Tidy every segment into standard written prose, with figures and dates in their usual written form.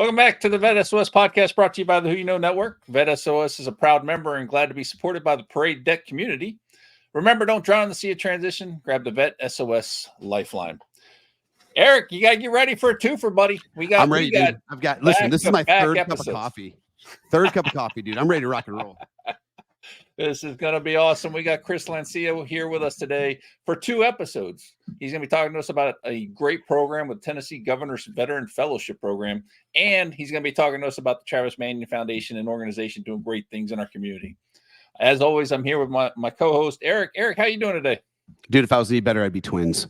Welcome back to the VET S.O.S podcast brought to you by the Who You Know Network. VET S.O.S is a proud member and glad to be supported by the Parade Deck community. Remember, don't drown in the sea of transition. Grab the VET S.O.S Lifeline. Eric, you got to get ready for a twofer, buddy. I'm ready, dude. Listen, this is my third cup of coffee. Third cup of coffee, dude. I'm ready to rock and roll. This is going to be awesome. We got Chris Lancia here with us today for 2 episodes. He's going to be talking to us about a great program with Tennessee Governor's Veteran Fellowship Program, and he's going to be talking to us about the Travis Manion Foundation, an organization doing great things in our community. As always, I'm here with my co-host, Eric. Eric, how you doing today? Dude, if I was any better, I'd be twins.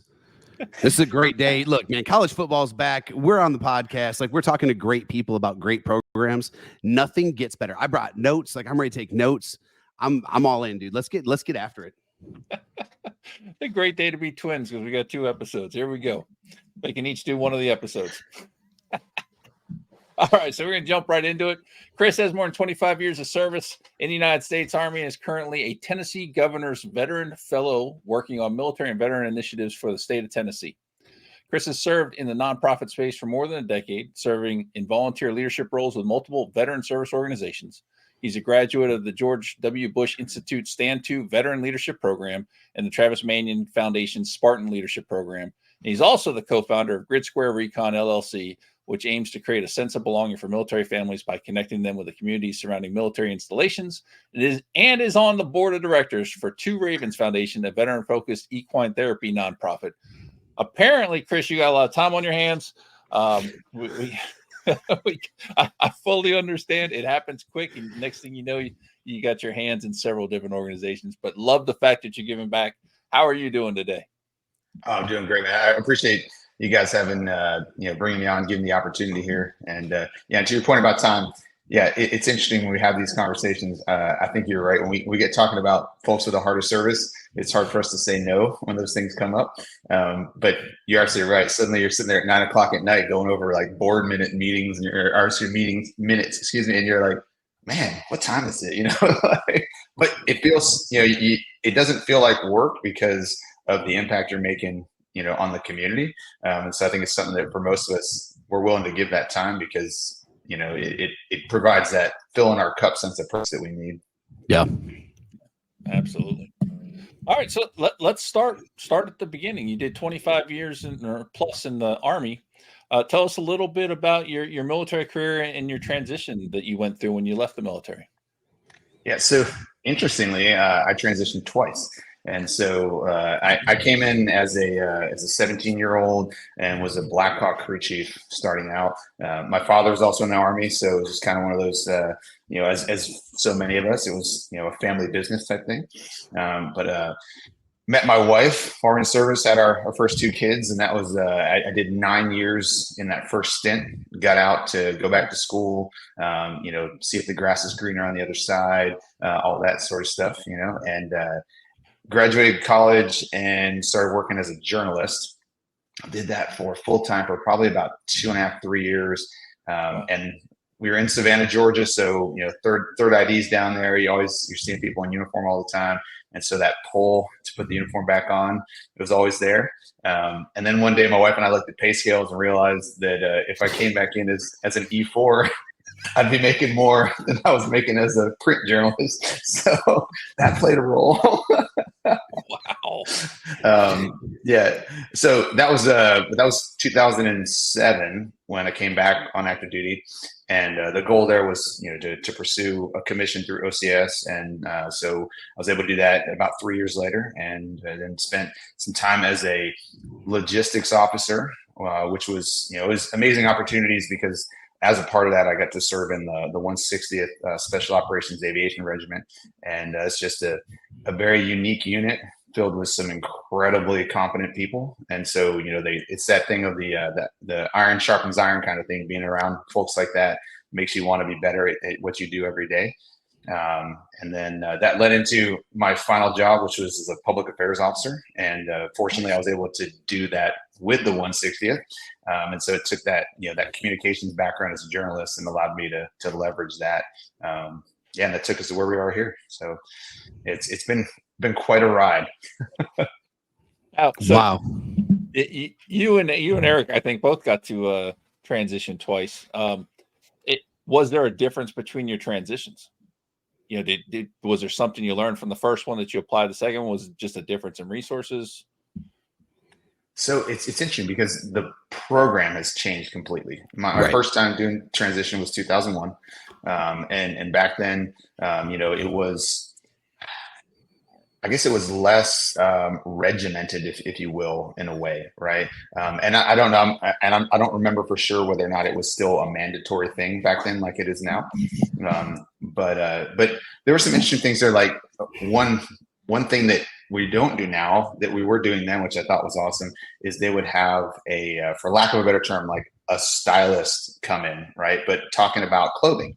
This is a great day. Look, man, college football's back. We're on the podcast. Like, we're talking to great people about great programs. Nothing gets better. I brought notes. Like, I'm ready to take notes. I'm all in, dude. Let's get after it. A great day to be twins because we got 2 episodes. Here we go. They can each do one of the episodes. All right, so we're going to jump right into it. Chris has more than 25 years of service in the United States Army and is currently a Tennessee Governor's Veteran Fellow working on military and veteran initiatives for the state of Tennessee. Chris has served in the nonprofit space for more than a decade, serving in volunteer leadership roles with multiple veteran service organizations. He's a graduate of the George W. Bush Institute Stand 2 Veteran Leadership Program and the Travis Manion Foundation Spartan Leadership Program. And he's also the co-founder of Grid Square Recon, LLC, which aims to create a sense of belonging for military families by connecting them with the communities surrounding military installations. It is on the board of directors for Two Ravens Foundation, a veteran-focused equine therapy nonprofit. Apparently, Chris, you got a lot of time on your hands. I fully understand. It happens quick, and next thing you know, you got your hands in several different organizations. But love the fact that you're giving back. How are you doing today? Oh, I'm doing great, man. I appreciate you guys having bringing me on, giving the opportunity here. And to your point about time, it's interesting when we have these conversations. I think you're right. When we get talking about folks with a harder service, it's hard for us to say no when those things come up. But you're absolutely right. Suddenly you're sitting there at 9 o'clock at night going over like board minute meetings and minutes, and you're like, man, what time is it? But it feels, it doesn't feel like work because of the impact you're making, on the community. And so I think it's something that for most of us, we're willing to give that time because it provides that fill in our cup sense of purpose that we need. Yeah, absolutely. All right, so let's start at the beginning. You did 25 years or plus in the Army. Tell us a little bit about your military career and your transition that you went through when you left the military. Yeah, so interestingly, I transitioned twice. And so I came in as a 17-year-old and was a Black Hawk crew chief starting out. My father was also in the Army, so it was just kind of one of those, as so many of us, it was a family business type thing. But met my wife, foreign service, had our first 2 kids, and that was I did 9 years in that first stint. Got out to go back to school, see if the grass is greener on the other side, all that sort of stuff, and. Graduated college and started working as a journalist. Did that for full time for probably about 2.5, 3 years. And we were in Savannah, Georgia. So, third IDs down there. You're seeing people in uniform all the time. And so that pull to put the uniform back on, it was always there. And then one day my wife and I looked at pay scales and realized that if I came back in as an E4, I'd be making more than I was making as a print journalist. So that played a role. Wow. So that was 2007 when I came back on active duty, and the goal there was to pursue a commission through OCS, and so I was able to do that about 3 years later, and then spent some time as a logistics officer, which was it was amazing opportunities because as a part of that, I got to serve in the 160th Special Operations Aviation Regiment, and it's just a very unique unit filled with some incredibly competent people. And so, it's that thing of the iron sharpens iron kind of thing. Being around folks like that makes you want to be better at what you do every day. And then that led into my final job, which was as a public affairs officer. And fortunately, I was able to do that with the 160th. And so it took that, that communications background as a journalist and allowed me to leverage that. And that took us to where we are here. So it's been quite a ride. Wow. You and Eric, I think, both got to transition twice. Was there a difference between your transitions? You know, was there something you learned from the first one that you applied to the second one? Was it just a difference in resources? So it's interesting because the program has changed completely. My first time doing transition was 2001, and back then, it was, I guess it was less regimented, if you will, in a way, right? And I don't know, I don't remember for sure whether or not it was still a mandatory thing back then, like it is now. But there were some interesting things there. Like one thing that we don't do now that we were doing then, which I thought was awesome, is they would have for lack of a better term, like a stylist come in, right? But talking about clothing.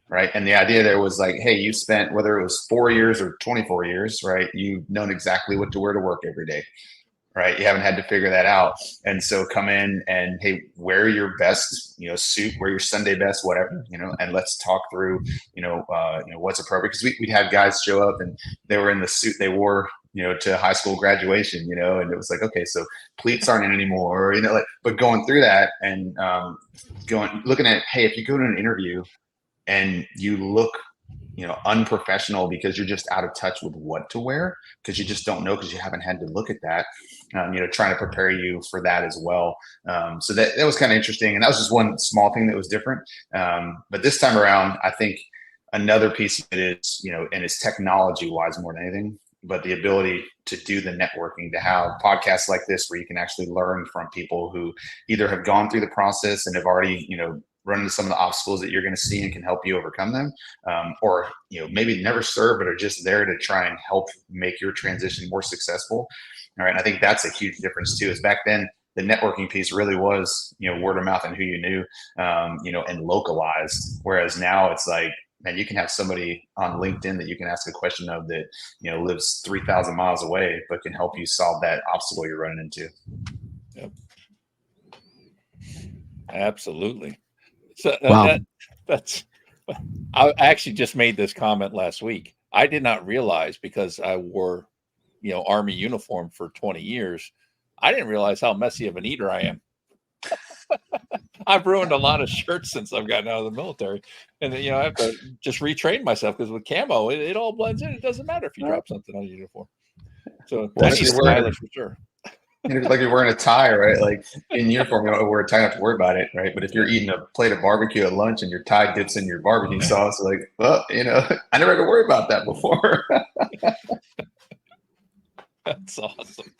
Right. And the idea there was like, hey, you spent, whether it was 4 years or 24 years, right, you've known exactly what to wear to work every day. Right. You haven't had to figure that out. And so come in and, hey, wear your best, suit, wear your Sunday best, whatever, and let's talk through, what's appropriate. Because we'd have guys show up and they were in the suit they wore, to high school graduation, and it was like, okay, so pleats aren't in anymore, but going through that and looking at, hey, if you go to an interview and you look, unprofessional because you're just out of touch with what to wear, because you just don't know, because you haven't had to look at that, trying to prepare you for that as well. So that was kind of interesting. And that was just one small thing that was different. But this time around, I think another piece of it is, and it's technology wise more than anything, but the ability to do the networking, to have podcasts like this where you can actually learn from people who either have gone through the process and have already, run into some of the obstacles that you're going to see and can help you overcome them, or maybe never serve but are just there to try and help make your transition more successful. All right, and I think that's a huge difference too. Is back then the networking piece really was word of mouth and who you knew, and localized. Whereas now it's like, man, you can have somebody on LinkedIn that you can ask a question of that lives 3,000 miles away but can help you solve that obstacle you're running into. Yep. Absolutely. So Wow. I actually just made this comment last week. I did not realize, because I wore, Army uniform for 20 years. I didn't realize how messy of an eater I am. I've ruined a lot of shirts since I've gotten out of the military, and I have to just retrain myself, because with camo, it all blends in. It doesn't matter if you drop something on your uniform. So I need stylish for sure. Like you're wearing a tie, right? Like in uniform, you don't wear a tie, not to worry about it, right? But if you're eating a plate of barbecue at lunch and your tie dips in your barbecue sauce, like, well, I never had to worry about that before. That's awesome.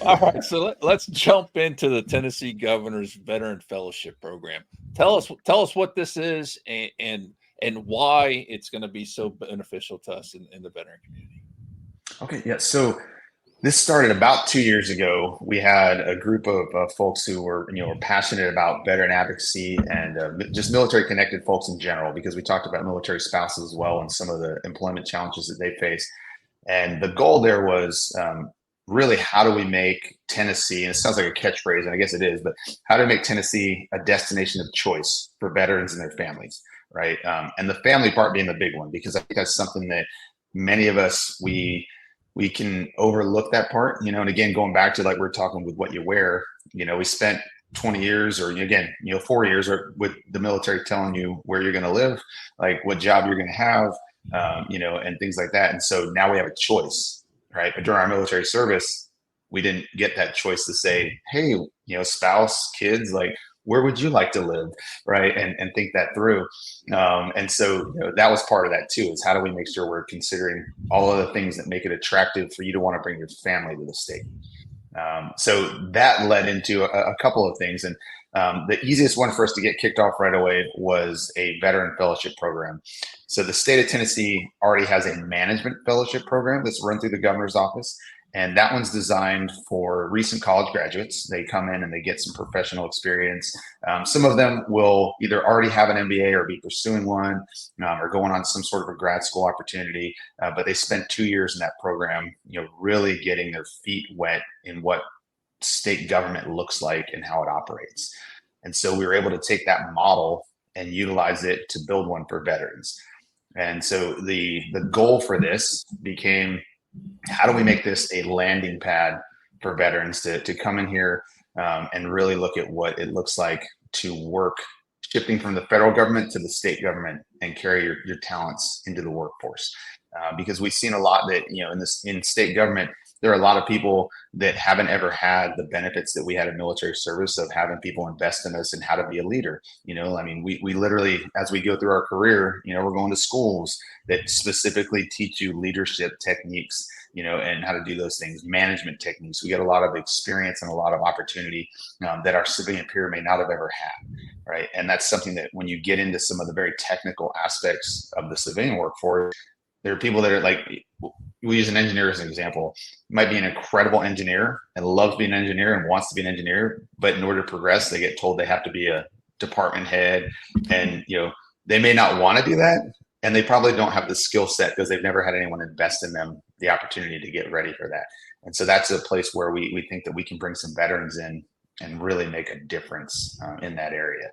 All right, so let's jump into the Tennessee Governor's Veteran Fellowship Program. Tell us what this is and why it's going to be so beneficial to us in the veteran community. Okay, yeah. So this started about 2 years ago. We had a group of folks who were, were passionate about veteran advocacy and just military connected folks in general, because we talked about military spouses as well and some of the employment challenges that they face. And the goal there was really, how do we make Tennessee, and it sounds like a catchphrase, and I guess it is, but how do we make Tennessee a destination of choice for veterans and their families, right? And the family part being the big one, because I think that's something that many of us, we can overlook that part, and again, going back to like we're talking with what you wear, we spent 20 years or again, 4 years with the military telling you where you're going to live, like what job you're going to have, and things like that. And so now we have a choice, right? But during our military service, we didn't get that choice to say, hey, spouse, kids, like, where would you like to live, right? And think that through. And so that was part of that too, is how do we make sure we're considering all of the things that make it attractive for you to want to bring your family to the state. So that led into a couple of things. And the easiest one for us to get kicked off right away was a veteran fellowship program. So the state of Tennessee already has a management fellowship program that's run through the governor's office. And that one's designed for recent college graduates. They come in and they get some professional experience. Some of them will either already have an MBA or be pursuing one, or going on some sort of a grad school opportunity. But they spend 2 years in that program, really getting their feet wet in what state government looks like and how it operates. And so we were able to take that model and utilize it to build one for veterans. And so the goal for this became, how do we make this a landing pad for veterans to come in here and really look at what it looks like to work shifting from the federal government to the state government and carry your talents into the workforce. Because we've seen a lot that, in state government, there are a lot of people that haven't ever had the benefits that we had in military service of having people invest in us and how to be a leader. We literally, as we go through our career, we're going to schools that specifically teach you leadership techniques, and how to do those things, management techniques. We get a lot of experience and a lot of opportunity that our civilian peer may not have ever had, right? And that's something that when you get into some of the very technical aspects of the civilian workforce, there are people that are like, we use an engineer as an example, might be an incredible engineer and loves being an engineer and wants to be an engineer, but in order to progress, they get told they have to be a department head, and they may not want to do that, and they probably don't have the skill set because they've never had anyone invest in them the opportunity to get ready for that. And so that's a place where we think that we can bring some veterans in and really make a difference in that area.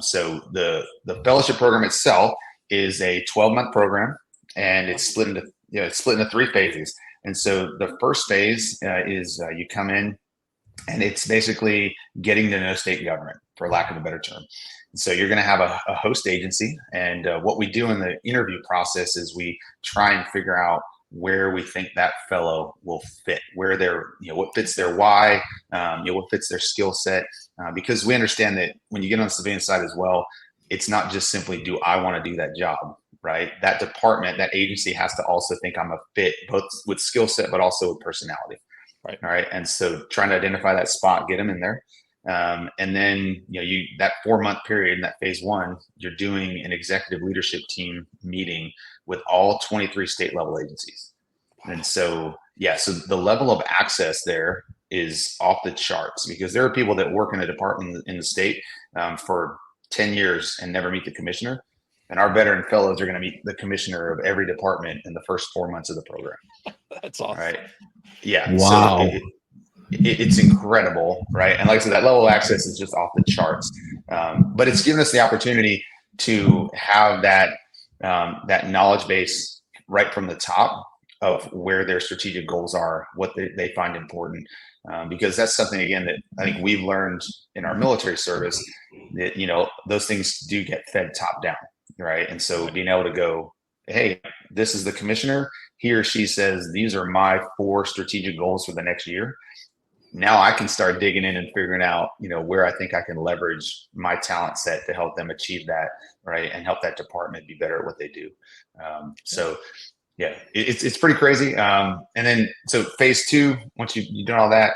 So the fellowship program itself is a 12-month program, and it's split into 3 phases. And so the first phase is you come in, and it's basically getting to know state government, for lack of a better term. So you're going to have a host agency, and what we do in the interview process is we try and figure out where we think that fellow will fit, where they're, what fits their why, what fits their skill set, because we understand that when you get on the civilian side as well, it's not just simply, do I want to do that job, right? That department, that agency has to also think I'm a fit, both with skill set, but also with personality. Right. All right. And so trying to identify that spot, get them in there. And then, that 4-month period in that phase 1, you're doing an executive leadership team meeting with all 23 state level agencies. And so, so the level of access there is off the charts, because there are people that work in a department in the state for 10 years and never meet the commissioner. And our veteran fellows are going to meet the commissioner of every department in the first 4 months of the program. That's awesome. Right. Yeah. Wow. So it's incredible. Right. And like I said, that level of access is just off the charts. But it's given us the opportunity to have that knowledge base right from the top of where their strategic goals are, what they find important. Because that's something, again, that I think we've learned in our military service, that, those things do get fed top down. Right. And so being able to go, hey, this is the commissioner. He or she says, these are my 4 strategic goals for the next year. Now I can start digging in and figuring out, where I think I can leverage my talent set to help them achieve that, right, and help that department be better at what they do. So, it's pretty crazy. And then, so phase 2, once you've done all that,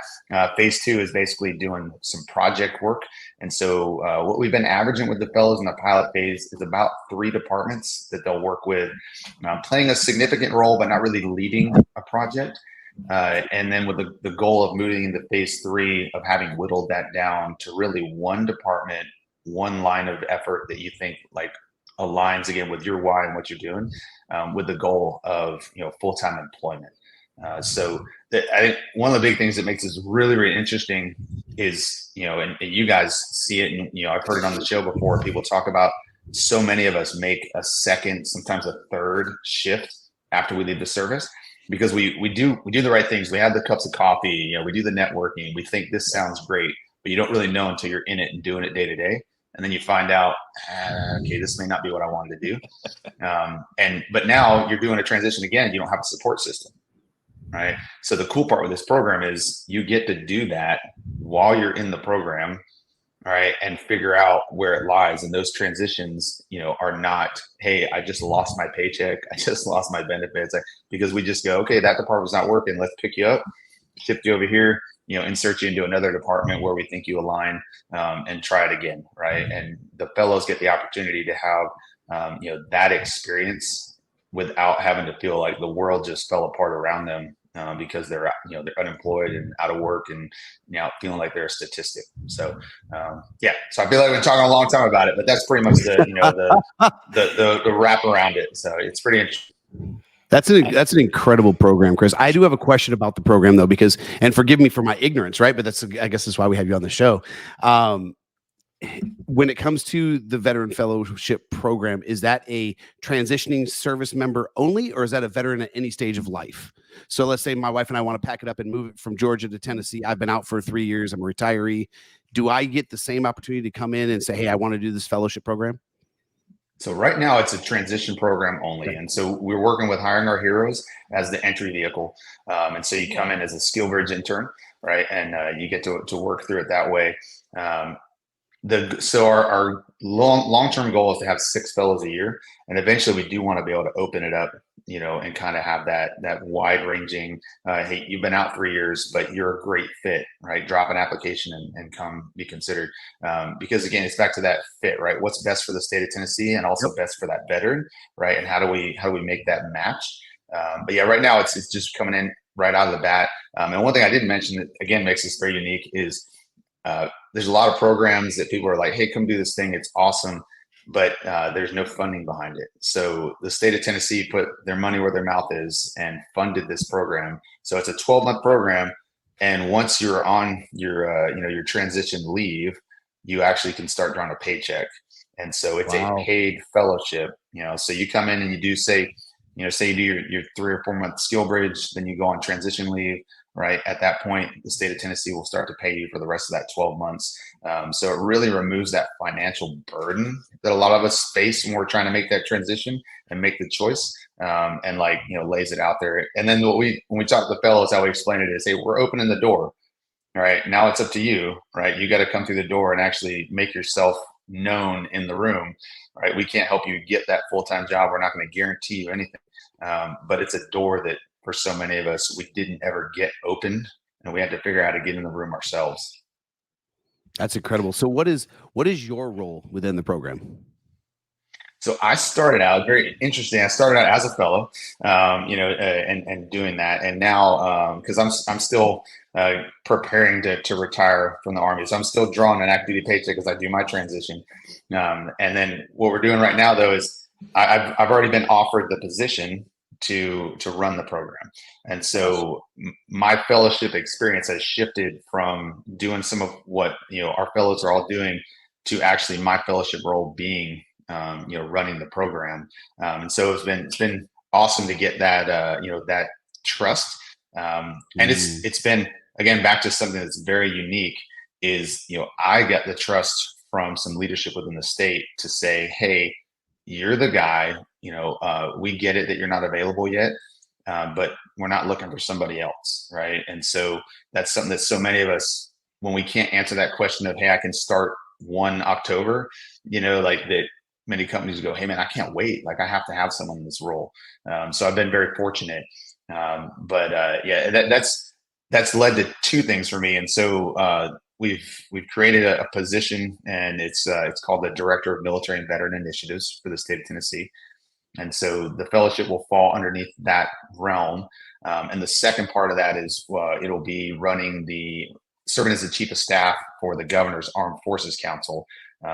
phase 2 is basically doing some project work. And so what we've been averaging with the fellows in the pilot phase is about 3 departments that they'll work with, playing a significant role, but not really leading a project. And then with the goal of moving into phase 3 of having whittled that down to really 1 department, 1 line of effort that you think like aligns again with your why and what you're doing, with the goal of, full-time employment. So I think one of the big things that makes this really, really interesting is, and you guys see it, and, I've heard it on the show before, people talk about so many of us make a second, sometimes a third shift after we leave the service, because we do the right things. We have the cups of coffee, we do the networking. We think this sounds great, but you don't really know until you're in it and doing it day to day. And then you find out, okay, this may not be what I wanted to do. But now you're doing a transition again. You don't have a support system, right? So the cool part with this program is you get to do that while you're in the program, all right, and figure out where it lies. And those transitions, are not, hey, I just lost my paycheck, I just lost my benefits, because we just go, okay, that department's not working. Let's pick you up, shift you over here, insert you into another department where we think you align, and try it again, right? And the fellows get the opportunity to have, that experience without having to feel like the world just fell apart around them, because they're unemployed and out of work and feeling like they're a statistic. So so I feel like we've been talking a long time about it, but that's pretty much the wrap around it. So it's pretty interesting. That's an incredible program, Chris. I do have a question about the program though, because, and forgive me for my ignorance, right? But I guess that's why we have you on the show. When it comes to the Veteran Fellowship Program, is that a transitioning service member only, or is that a veteran at any stage of life? So let's say my wife and I want to pack it up and move it from Georgia to Tennessee. I've been out for 3 years. I'm a retiree. Do I get the same opportunity to come in and say, hey, I want to do this fellowship program? So right now it's a transition program only. Okay. And so we're working with Hiring Our Heroes as the entry vehicle. And so you come in as a skill bridge intern, right? And you get to work through it that way. So our long-term goal is to have 6 fellows a year. And eventually we do want to be able to open it up, and kind of have that wide ranging, hey, you've been out 3 years, but you're a great fit, right? Drop an application and come be considered. Because again, it's back to that fit, right? What's best for the state of Tennessee and also best for that veteran, right? And how do we make that match? But yeah, right now it's just coming in right out of the bat. And one thing I didn't mention that again makes this very unique is there's a lot of programs that people are like, hey, come do this thing. It's awesome. But there's no funding behind it. So the state of Tennessee put their money where their mouth is and funded this program. So it's a 12-month program. And once you're on your transition leave, you actually can start drawing a paycheck. And so it's a paid fellowship, so you come in and you do say you do your 3 or 4 month skill bridge, then you go on transition leave. Right at that point, the state of Tennessee will start to pay you for the rest of that 12 months. So it really removes that financial burden that a lot of us face when we're trying to make that transition and make the choice. And lays it out there. And then when we talk to the fellows, how we explain it is, hey, we're opening the door. All right, now it's up to you. Right, you got to come through the door and actually make yourself known in the room. Right, we can't help you get that full-time job. We're not going to guarantee you anything. But it's a door that for so many of us, we didn't ever get opened, and we had to figure out how to get in the room ourselves. That's incredible. So what is your role within the program? So I started out very interesting. I started out as a fellow, and doing that. And now, because I'm still preparing to retire from the Army, so I'm still drawing an active duty paycheck as I do my transition. And then what we're doing right now, though, is I've already been offered the position to run the program. And so my fellowship experience has shifted from doing some of what, our fellows are all doing to actually my fellowship role being, running the program. And so it's been awesome to get that, that trust. And it's been, again, back to something that's very unique is, I get the trust from some leadership within the state to say, hey, you're the guy, we get it that you're not available yet, but we're not looking for somebody else. Right. And so that's something that so many of us, when we can't answer that question of, hey, I can start 1 October, that many companies go, hey man, I can't wait. Like I have to have someone in this role. So I've been very fortunate. That's led to 2 things for me. And so, we've created a position, and it's called the Director of Military and Veteran Initiatives for the state of Tennessee. And so the fellowship will fall underneath that realm. And the second part of that is it'll be serving as the chief of staff for the Governor's Armed Forces Council,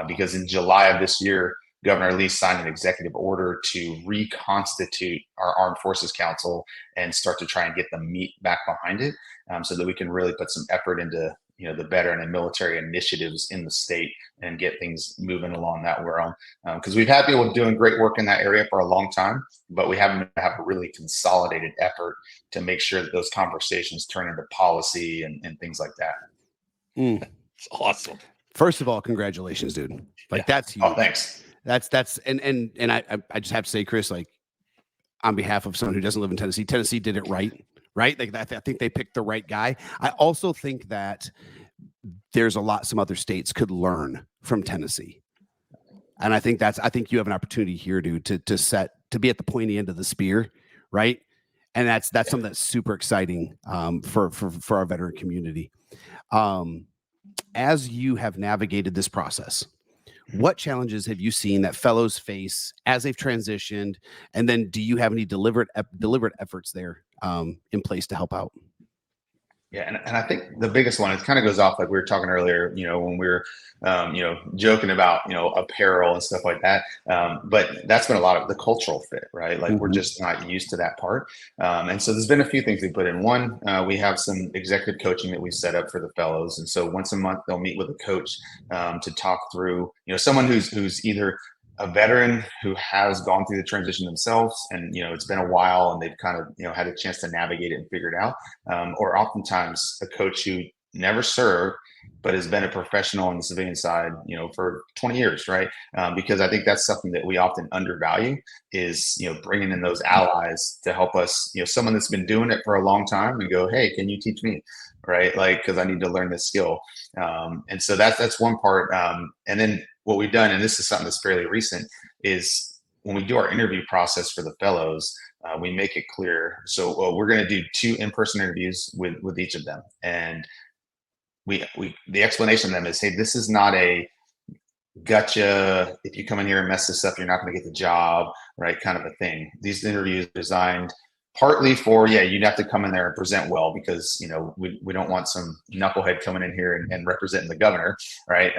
because in July of this year, Governor Lee signed an executive order to reconstitute our Armed Forces Council and start to try and get the meat back behind it, so that we can really put some effort into the veteran and military initiatives in the state and get things moving along that realm. Because we've had people doing great work in that area for a long time, but we haven't had a really consolidated effort to make sure that those conversations turn into policy and things like that. It's awesome. First of all, congratulations, dude. That's huge. Oh, thanks. That's and I just have to say, Chris, like on behalf of someone who doesn't live in Tennessee, Tennessee did it right. Like I think they picked the right guy. I also think that there's some other states could learn from Tennessee. And I think you have an opportunity here, dude, to be at the pointy end of the spear. Right. And that's something that's super exciting for our veteran community. As you have navigated this process, what challenges have you seen that fellows face as they've transitioned? And then do you have any deliberate efforts there in place to help out? Yeah, and I think the biggest one, it kind of goes off like we were talking earlier, when we were, joking about, apparel and stuff like that. But that's been a lot of the cultural fit, right? Like we're just not used to that part. And so there's been a few things we put in. One, we have some executive coaching that we set up for the fellows. And so once a month, they'll meet with a coach to talk through, someone who's either a veteran who has gone through the transition themselves and, it's been a while and they've kind of, had a chance to navigate it and figure it out. Or oftentimes a coach who never served, but has been a professional on the civilian side, for 20 years, right? Because I think that's something that we often undervalue is, bringing in those allies to help us, someone that's been doing it for a long time and go, hey, can you teach me? Right? Like, because I need to learn this skill. And so that's one part. And then what we've done, and this is something that's fairly recent, is when we do our interview process for the fellows, we make it clear. So we're going to do 2 in-person interviews with each of them. And the explanation of them is, hey, this is not a gotcha, if you come in here and mess this up, you're not going to get the job, right? Kind of a thing. These interviews are designed partly for, you'd have to come in there and present well, because, we don't want some knucklehead coming in here and representing the governor, right?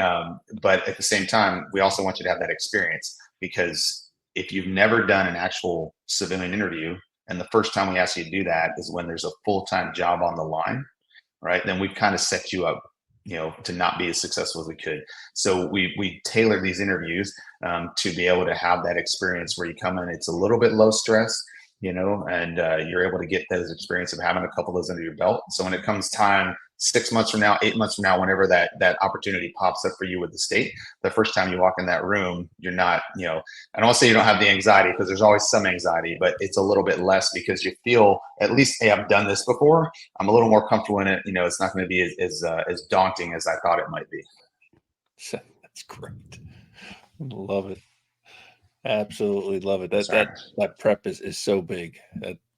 But at the same time, we also want you to have that experience, because if you've never done an actual civilian interview, and the first time we ask you to do that is when there's a full-time job on the line, right? Then we've kind of set you up, to not be as successful as we could. So we tailor these interviews to be able to have that experience where you come in, it's a little bit low stress, and you're able to get those experience of having a couple of those under your belt. So when it comes time, 6 months from now, 8 months from now, whenever that opportunity pops up for you with the state, the first time you walk in that room, you're not, I don't want to say you don't have the anxiety, because there's always some anxiety, but it's a little bit less, because you feel at least, hey, I've done this before. I'm a little more comfortable in it. It's not going to be as daunting as I thought it might be. That's great. Love it. Absolutely love it. That prep is so big.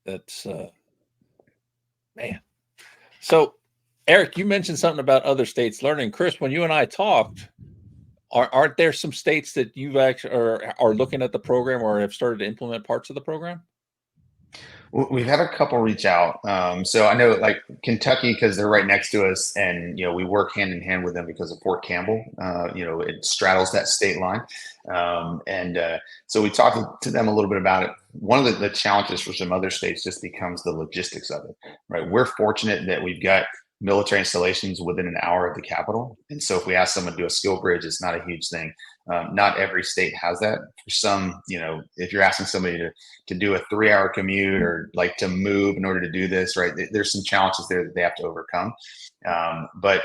That's man. So, Eric, you mentioned something about other states learning. Chris, when you and I talked, aren't there some states that you've actually are looking at the program or have started to implement parts of the program? We've had a couple reach out. So I know, like Kentucky, because they're right next to us, and we work hand in hand with them because of Fort Campbell. It straddles that state line, so we talked to them a little bit about it. One of the challenges for some other states just becomes the logistics of it. Right, we're fortunate that we've got military installations within an hour of the capital, and so if we ask someone to do a skill bridge, it's not a huge thing. Not every state has that. For some, if you're asking somebody to do a 3-hour commute or like to move in order to do this, right, there's some challenges there that they have to overcome. But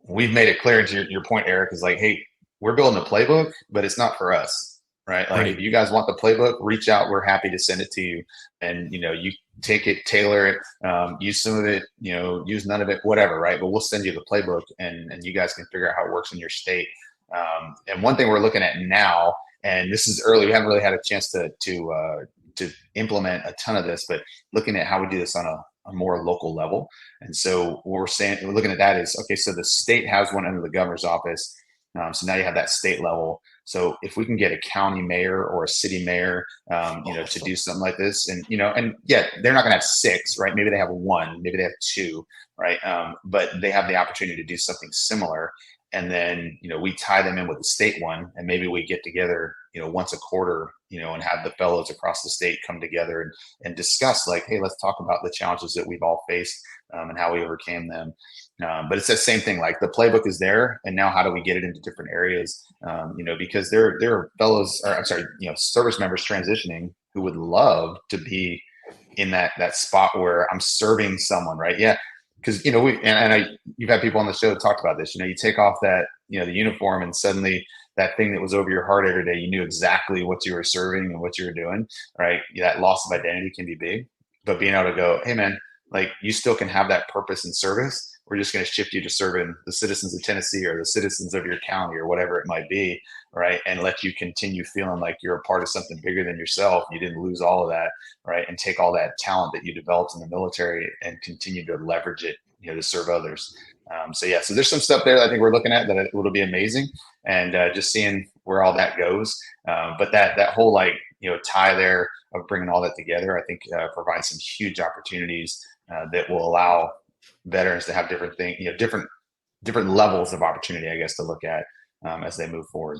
we've made it clear, to your point, Eric, is like, hey, we're building a playbook, but it's not for us, right? Like, if you guys want the playbook, reach out. We're happy to send it to you. And, you take it, tailor it, use some of it, use none of it, whatever, right? But we'll send you the playbook, and you guys can figure out how it works in your state. And one thing we're looking at now, and this is early, we haven't really had a chance to implement a ton of this, but looking at how we do this on a more local level. And so what we're looking at that is, okay, so the state has one under the governor's office. So now you have that state level. So if we can get a county mayor or a city mayor, to do something like this, and they're not going to have 6, right? Maybe they have 1, maybe they have 2, right? But they have the opportunity to do something similar. And then, we tie them in with the state one, and maybe we get together, once a quarter, and have the fellows across the state come together and discuss, like, hey, let's talk about the challenges that we've all faced, and how we overcame them. But it's the same thing, like the playbook is there, and now how do we get it into different areas? Because there are service members transitioning who would love to be in that spot where I'm serving someone, right? Yeah. Because you've had people on the show that talked about this. You take off that the uniform, and suddenly that thing that was over your heart every day, you knew exactly what you were serving and what you were doing, right? That loss of identity can be big, but being able to go, hey man, like, you still can have that purpose and service. We're just going to shift you to serving the citizens of Tennessee or the citizens of your county or whatever it might be, right? And let you continue feeling like you're a part of something bigger than yourself. You didn't lose all of that, right? And take all that talent that you developed in the military and continue to leverage it, to serve others. So there's some stuff there that I think we're looking at that will be amazing, and just seeing where all that goes. But that whole tie there of bringing all that together, I think provides some huge opportunities that will allow veterans to have different things, different levels of opportunity, I guess, to look at as they move forward.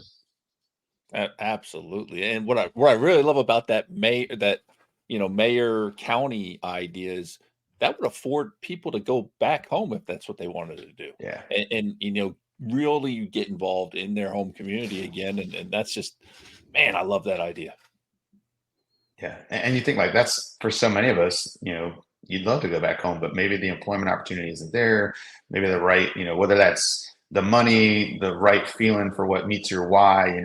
Absolutely. And what I really love about that mayor county ideas, that would afford people to go back home if that's what they wanted to do. Yeah. And really get involved in their home community again. And that's just, man, I love that idea. Yeah. And you think, like, that's for so many of us, you'd love to go back home, but maybe the employment opportunity isn't there. Maybe the right, whether that's the money, the right feeling for what meets your why,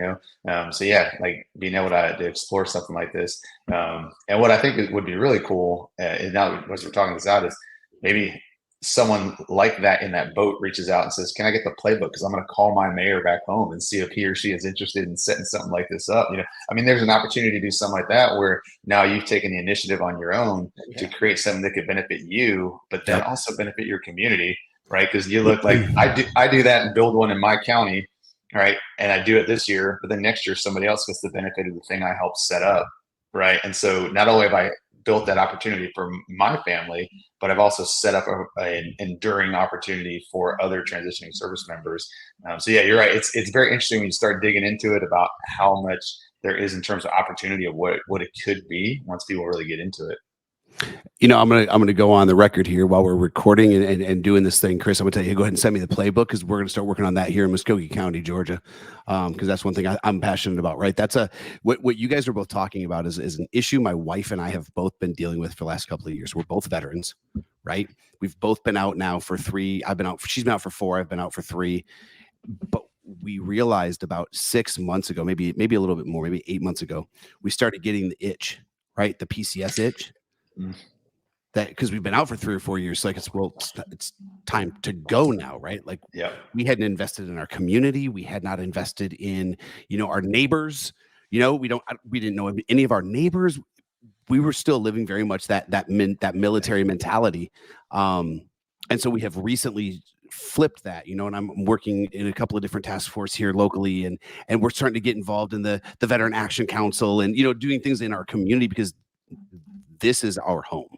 so yeah, like being able to explore something like this. And what I think would be really cool, is now as we're talking this out, is maybe someone like that in that boat reaches out and says, can I get the playbook? Because I'm going to call my mayor back home and see if he or she is interested in setting something like this up. I mean, there's an opportunity to do something like that where now you've taken the initiative on your own to create something that could benefit you, but then also benefit your community, right? Because you look like I do that and build one in my county, right? And I do it this year, but then next year somebody else gets the benefit of the thing I helped set up, right? And so not only have I built that opportunity for my family, but I've also set up an enduring opportunity for other transitioning service members. So yeah, you're right. It's very interesting when you start digging into it about how much there is in terms of opportunity of what it could be once people really get into it. I'm gonna go on the record here while we're recording and doing this thing, Chris. I'm gonna tell you, go ahead and send me the playbook, because we're gonna start working on that here in Muskogee County, Georgia, because that's one thing I'm passionate about. Right, that's what you guys are both talking about is an issue my wife and I have both been dealing with for the last couple of years. We're both veterans, right? We've both been out now for 3. I've been out. She's been out for 4. I've been out for 3. But we realized about 6 months ago, maybe a little bit more, maybe 8 months ago, we started getting the itch, right? The PCS itch. That because we've been out for 3 or 4 years, so like it's time to go now, right? Like we hadn't invested in our community, we had not invested in our neighbors. We didn't know any of our neighbors. We were still living very much that military mentality, and so we have recently flipped that, and I'm working in a couple of different task force here locally, and we're starting to get involved in the Veteran Action Council and doing things in our community, because this is our home.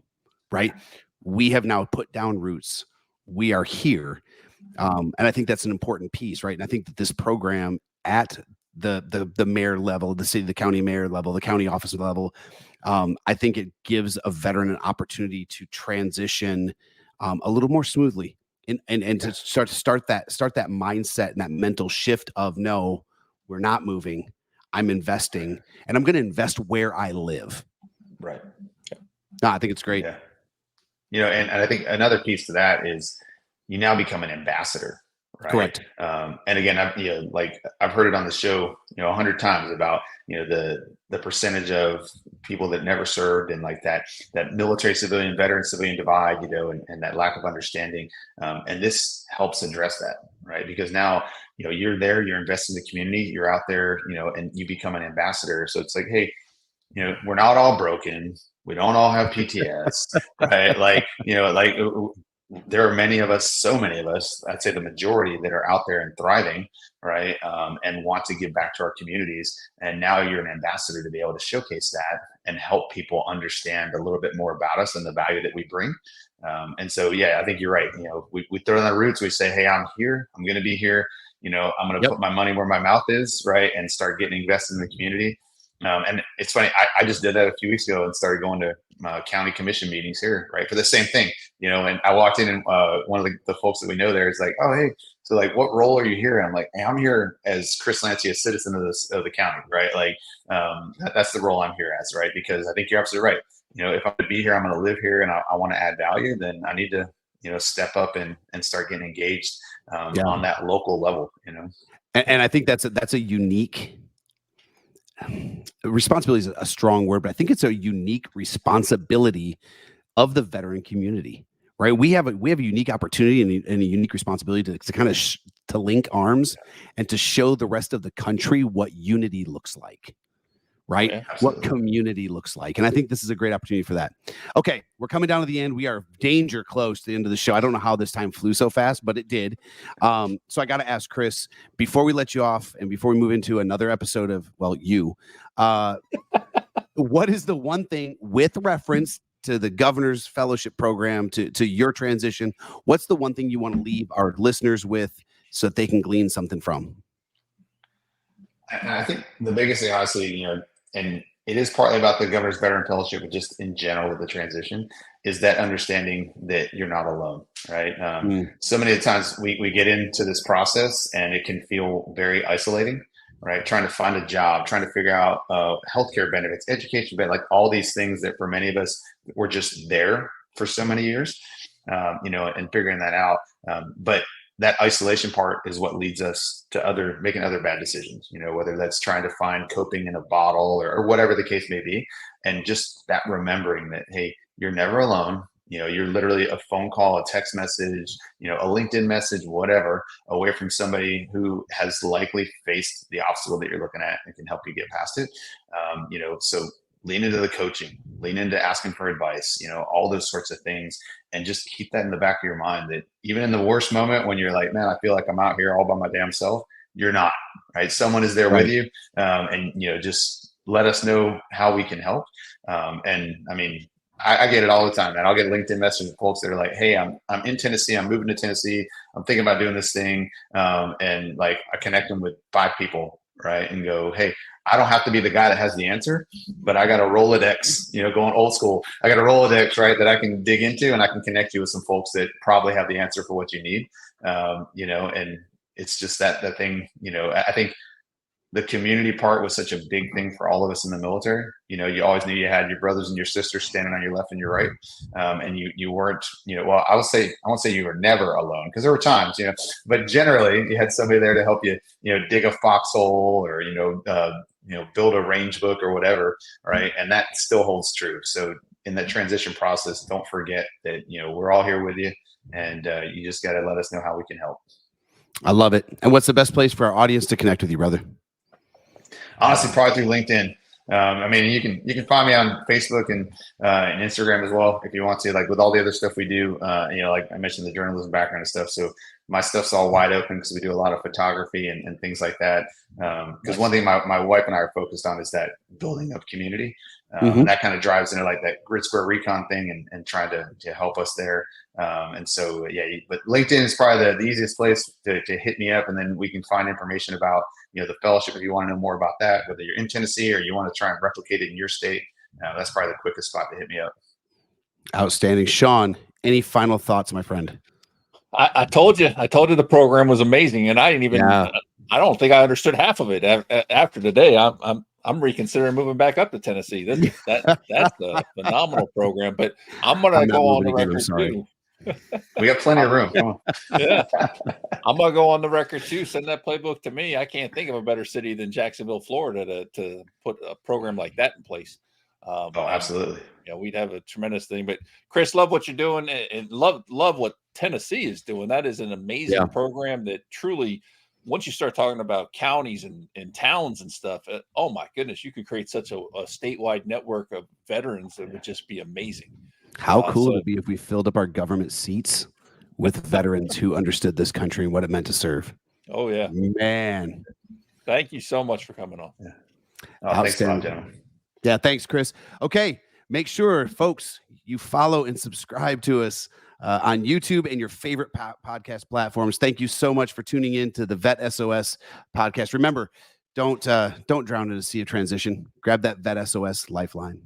Right. We have now put down roots. We are here. And I think that's an important piece. Right. And I think that this program at the mayor level, the city, the county mayor level, the county office level, I think it gives a veteran an opportunity to transition a little more smoothly and to start that mindset and that mental shift of, no, we're not moving. I'm investing, and I'm going to invest where I live. Right. No, I think it's great. Yeah. And I think another piece to that is you now become an ambassador, right? Correct. And again, I've heard it on the show, 100 times about, the percentage of people that never served, and like that military civilian, veteran civilian divide, and that lack of understanding. And this helps address that, right? Because now, you're there, you're investing in the community, you're out there, and you become an ambassador. So it's like, hey, we're not all broken. We don't all have PTS, right? There are many of us, so many of us, I'd say the majority, that are out there and thriving, right? And want to give back to our communities. And now you're an ambassador to be able to showcase that and help people understand a little bit more about us and the value that we bring. And so, yeah, I think you're right. We throw in our roots. We say, hey, I'm here. I'm going to be here. I'm going to put my money where my mouth is, right? And start getting invested in the community. And it's funny, I just did that a few weeks ago and started going to county commission meetings here, right, for the same thing, and I walked in, and one of the folks that we know there is like, oh, hey, so like, what role are you here? And I'm like, hey, I'm here as Chris Lancia, a citizen of the county, right? Like, that's the role I'm here as, right? Because I think you're absolutely right. If I'm going to be here, I'm going to live here, and I want to add value, then I need to, step up and start getting engaged on that local level, And I think that's a unique. Responsibility is a strong word, but I think it's a unique responsibility of the veteran community, right? We have a unique opportunity and a unique responsibility to kind of to link arms and to show the rest of the country what unity looks like, right? Yeah, what community looks like. And I think this is a great opportunity for that. Okay, we're coming down to the end. We are danger close to the end of the show. I don't know how this time flew so fast, but it did. So I got to ask Chris, before we let you off and before we move into another episode of, what is the one thing, with reference to the governor's fellowship program, to your transition, what's the one thing you want to leave our listeners with so that they can glean something from? I think the biggest thing, honestly, and it is partly about the governor's veteran fellowship, but just in general with the transition, is that understanding that you're not alone, right? So many of the times we get into this process and it can feel very isolating, right? Trying to find a job, trying to figure out healthcare benefits, education benefits, like all these things that for many of us, we're just there, for so many years, and figuring that out. But that isolation part is what leads us to making other bad decisions, whether that's trying to find coping in a bottle or whatever the case may be. And just that remembering that, hey, you're never alone. You're literally a phone call, a text message, a LinkedIn message, whatever, away from somebody who has likely faced the obstacle that you're looking at and can help you get past it. So lean into the coaching, lean into asking for advice, all those sorts of things. And just keep that in the back of your mind that even in the worst moment when you're like, man, I feel like I'm out here all by my damn self, you're not, right? Someone is there with you. And just let us know how we can help. And I mean, I get it all the time, man. I'll get LinkedIn messages from folks that are like, hey, I'm in Tennessee. I'm moving to Tennessee. I'm thinking about doing this thing. And like, I connect them with 5 people, right? And go, hey, I don't have to be the guy that has the answer, but I got a Rolodex, going old school. I got a Rolodex, right, that I can dig into, and I can connect you with some folks that probably have the answer for what you need. And it's just that thing, I think the community part was such a big thing for all of us in the military. You always knew you had your brothers and your sisters standing on your left and your right. And you weren't, well, I won't say you were never alone, because there were times, but generally you had somebody there to help you, dig a foxhole or, build a range book or whatever. Right. And that still holds true. So in that transition process, don't forget that, we're all here with you, and you just got to let us know how we can help. I love it. And what's the best place for our audience to connect with you, brother? Honestly, probably through LinkedIn. You can find me on Facebook and Instagram as well if you want to. Like with all the other stuff we do, like I mentioned, the journalism background and stuff. So my stuff's all wide open because we do a lot of photography and things like that. Because one thing my wife and I are focused on is that building up community. And that kind of drives into like that grid square recon thing and trying to help us there. And so, but LinkedIn is probably the easiest place to hit me up, and then we can find information about, the fellowship if you want to know more about that, whether you're in Tennessee or you want to try and replicate it in your state. That's probably the quickest spot to hit me up. Outstanding. Shawn, any final thoughts, my friend? I told you the program was amazing, and I didn't even, I don't think I understood half of it after today. I'm reconsidering moving back up to Tennessee. That's a phenomenal program, but I'm going to go on the record too. We got plenty of room. Come on. Yeah. I'm going to go on the record too. Send that playbook to me. I can't think of a better city than Jacksonville, Florida to put a program like that in place. Absolutely. We'd have a tremendous thing. But Chris, love what you're doing, and love what Tennessee is doing. That is an amazing program that truly, once you start talking about counties and towns and stuff, oh my goodness, you could create such a statewide network of veterans that would just be amazing. How cool would it be if we filled up our government seats with veterans who understood this country and what it meant to serve? Oh yeah, man. Thank you so much for coming on. Thanks a lot, gentlemen. Yeah, thanks, Chris. Okay, make sure, folks, you follow and subscribe to us on YouTube and your favorite podcast platforms. Thank you so much for tuning in to the VET S.O.S. podcast. Remember, don't drown in a sea of transition. Grab that VET S.O.S. lifeline.